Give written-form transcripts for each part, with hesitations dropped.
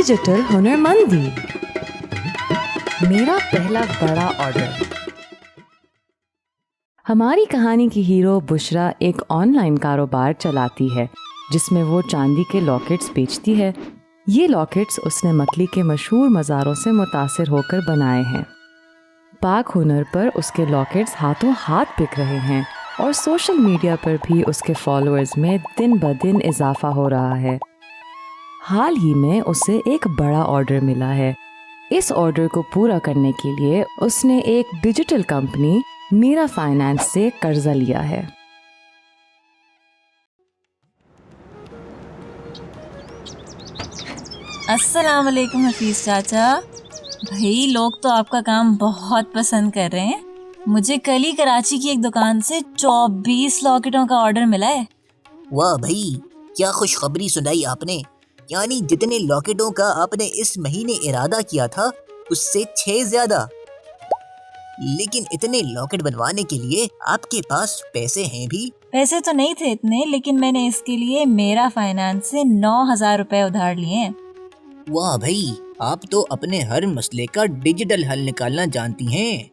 Digital हुनरमंदी। मेरा पहला बड़ा ऑर्डर। हमारी कहानी की हीरो बुशरा एक ऑनलाइन कारोबार चलाती है जिसमें वो चांदी के लॉकेट्स बेचती है। ये लॉकेट्स उसने मकली के मशहूर मज़ारों से मुतासिर होकर बनाए हैं। पाक हुनर पर उसके लॉकेट्स हाथों हाथ बिक रहे हैं और सोशल मीडिया पर भी उसके फॉलोअर्स में दिन ब दिन इजाफा हो रहा है। हाल ही में उसे एक बड़ा ऑर्डर मिला है। इस ऑर्डर को पूरा करने के लिए उसने एक डिजिटल कंपनी मीरा फाइनेंस से कर्जा लिया है। अस्सलाम वालेकुम हफीज चाचा। भाई लोग तो आपका काम बहुत पसंद कर रहे हैं। मुझे कल ही कराची की एक दुकान से 24 लॉकेटों का ऑर्डर मिला है। वाह भाई, क्या खुशखबरी सुनाई आपने। यानी जितने लॉकेटों का आपने इस महीने इरादा किया था उससे 6 ज्यादा। लेकिन इतने लॉकेट बनवाने के लिए आपके पास पैसे हैं भी? पैसे तो नहीं थे इतने, लेकिन मैंने इसके लिए मेरा फाइनेंस से 9,000 रुपए उधार लिए हैं। वाह भाई, आप तो अपने हर मसले का डिजिटल हल निकालना जानती हैं।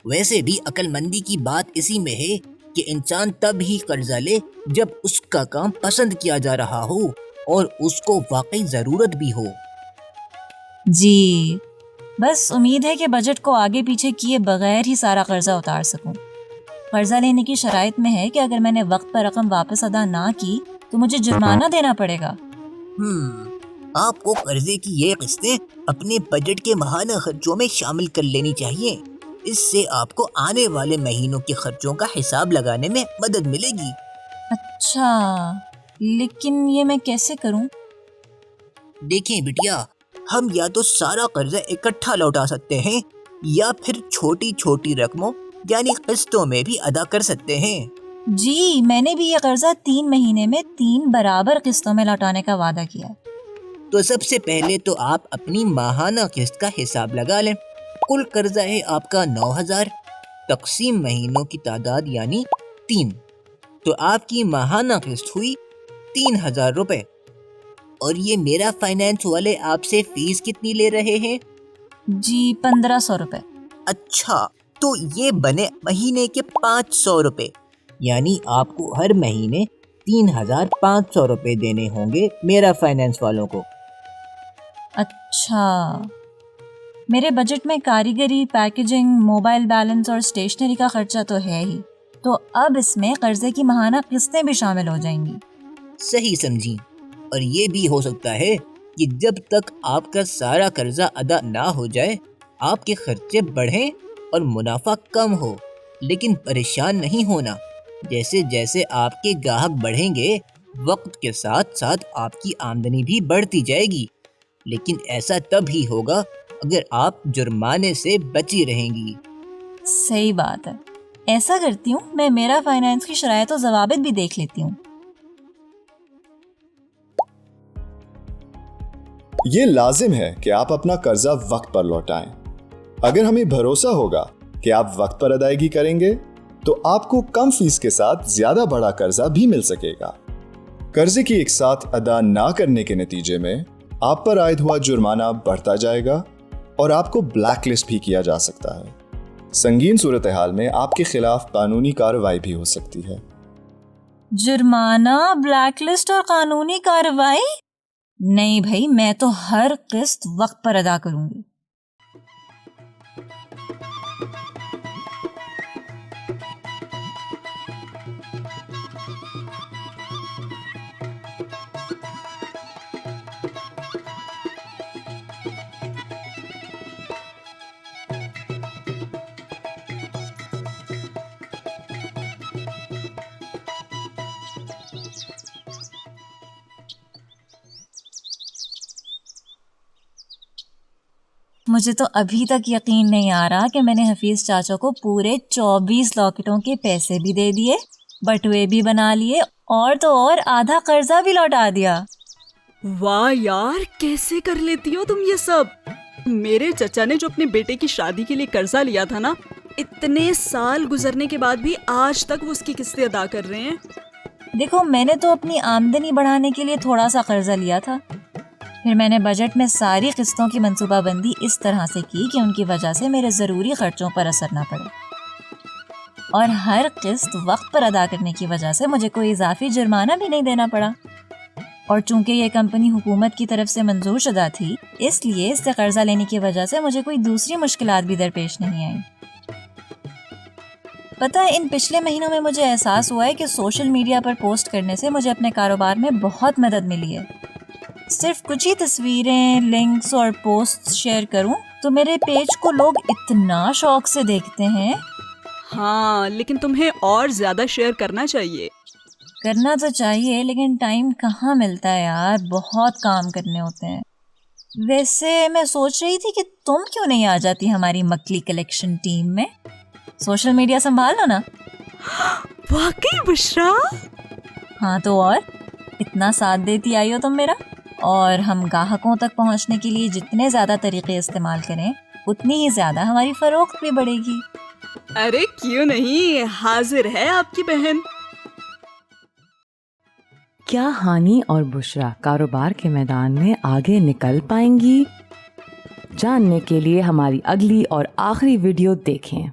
वैसे भी अक्लमंदी की बात इसी में है कि इंसान तब ही कर्जा ले जब उसका काम पसंद किया जा रहा हो और उसको वाकई जरूरत भी हो। जी, बस उम्मीद है कि बजट को आगे पीछे किए बगैर ही सारा कर्जा उतार सकूं। कर्जा लेने की शराइत में है कि अगर मैंने वक्त पर रकम वापस अदा ना की तो मुझे जुर्माना देना पड़ेगा। आपको कर्जे की ये किस्तें अपने बजट के माहाना खर्चों में शामिल कर लेनी चाहिए। इससे आपको आने वाले महीनों के खर्चों का हिसाब लगाने में मदद मिलेगी। अच्छा, लेकिन ये मैं कैसे करूं? देखें बिटिया, हम या तो सारा कर्जा इकट्ठा लौटा सकते हैं या फिर छोटी छोटी रकमों यानी किस्तों में भी अदा कर सकते हैं। जी, मैंने भी ये कर्जा 3 महीने में 3 बराबर किस्तों में लौटाने का वादा किया है। तो सबसे पहले तो आप अपनी माहाना किस्त का हिसाब लगा लें। कुल कर्जा है आपका 9,000 तकसीम महीनों की तादाद यानी 3, तो आपकी माहाना किस्त हुई 3,000 रुपए। और ये मेरा फाइनेंस वाले आपसे फीस कितनी ले रहे हैं? जी, 1,500 रुपए। अच्छा, तो ये बने महीने के 500 रुपए, यानी आपको हर महीने 3,500 रुपए देने होंगे मेरा फाइनेंस वालों को। अच्छा, मेरे बजट में कारीगरी, पैकेजिंग, मोबाइल बैलेंस और स्टेशनरी का खर्चा तो है ही, तो अब इसमें कर्जे की माहाना किस्तें भी शामिल हो जाएंगी। सही समझी। और ये भी हो सकता है कि जब तक आपका सारा कर्जा अदा ना हो जाए आपके खर्चे बढ़ें और मुनाफा कम हो। लेकिन परेशान नहीं होना, जैसे जैसे आपके ग्राहक बढ़ेंगे वक्त के साथ साथ आपकी आमदनी भी बढ़ती जाएगी। लेकिन ऐसा तब ही होगा अगर आप जुर्माने से बची रहेंगी। सही बात है, ऐसा करती हूँ, मैं मेरा फाइनेंस की शराइत और ज़वाबित भी देख लेती हूँ। ये लाजिम है कि आप अपना कर्जा वक्त पर लौटाएं। अगर हमें भरोसा होगा कि आप वक्त पर अदायगी करेंगे तो आपको कम फीस के साथ ज्यादा बड़ा कर्जा भी मिल सकेगा। कर्जे की एक साथ अदा ना करने के नतीजे में आप पर आयद हुआ जुर्माना बढ़ता जाएगा और आपको ब्लैकलिस्ट भी किया जा सकता है। संगीन सूरत हाल में आपके खिलाफ कानूनी कार्रवाई भी हो सकती है। जुर्माना, ब्लैकलिस्ट और कानूनी कार्रवाई? नहीं भाई, मैं तो हर किस्त वक्त पर अदा करूंगी। मुझे तो अभी तक यकीन नहीं आ रहा कि मैंने हफीज चाचा को पूरे 24 लॉकेटों के पैसे भी दे दिए, बटुए भी बना लिए और तो और आधा कर्जा भी लौटा दिया। वाह यार, कैसे कर लेती हो तुम ये सब। मेरे चचा ने जो अपने बेटे की शादी के लिए कर्जा लिया था ना, इतने साल गुजरने के बाद भी आज तक वो उसकी किस्तें अदा कर रहे हैं। देखो, मैंने तो अपनी आमदनी बढ़ाने के लिए थोड़ा सा कर्जा लिया था, फिर मैंने बजट में सारी किस्तों की मंसूबाबंदी इस तरह से की कि उनकी वजह से मेरे ज़रूरी खर्चों पर असर ना पड़े, और हर किस्त वक्त पर अदा करने की वजह से मुझे कोई इजाफी जुर्माना भी नहीं देना पड़ा। और चूंकि ये कंपनी हुकूमत की तरफ से मंजूर शुदा थी, इसलिए इससे कर्जा लेने की वजह से मुझे कोई दूसरी मुश्किलात भी दरपेश नहीं आई। पता है, इन पिछले महीनों में मुझे एहसास हुआ है कि सोशल मीडिया पर पोस्ट करने से मुझे अपने कारोबार में बहुत मदद मिली है। सिर्फ कुछ ही तस्वीरें, लिंक्स और पोस्ट शेयर करूं तो मेरे पेज को लोग इतना शौक से देखते हैं। हाँ, लेकिन तुम्हें और ज्यादा शेयर करना चाहिए। करना तो चाहिए, लेकिन टाइम कहाँ मिलता है यार, बहुत काम करने होते हैं। वैसे मैं सोच रही थी कि तुम क्यों नहीं आ जाती हमारी मकली कलेक्शन टीम में? सोशल मीडिया संभाल लो ना। वाकई बुशरा? हाँ तो और, इतना साथ देती आई हो तुम मेरा, और हम ग्राहकों तक पहुंचने के लिए जितने ज़्यादा तरीके इस्तेमाल करें उतनी ही ज़्यादा हमारी फ़रोख्त भी बढ़ेगी। अरे क्यों नहीं, हाजिर है आपकी बहन। क्या हानी और बुशरा कारोबार के मैदान में आगे निकल पाएंगी? जानने के लिए हमारी अगली और आखिरी वीडियो देखें।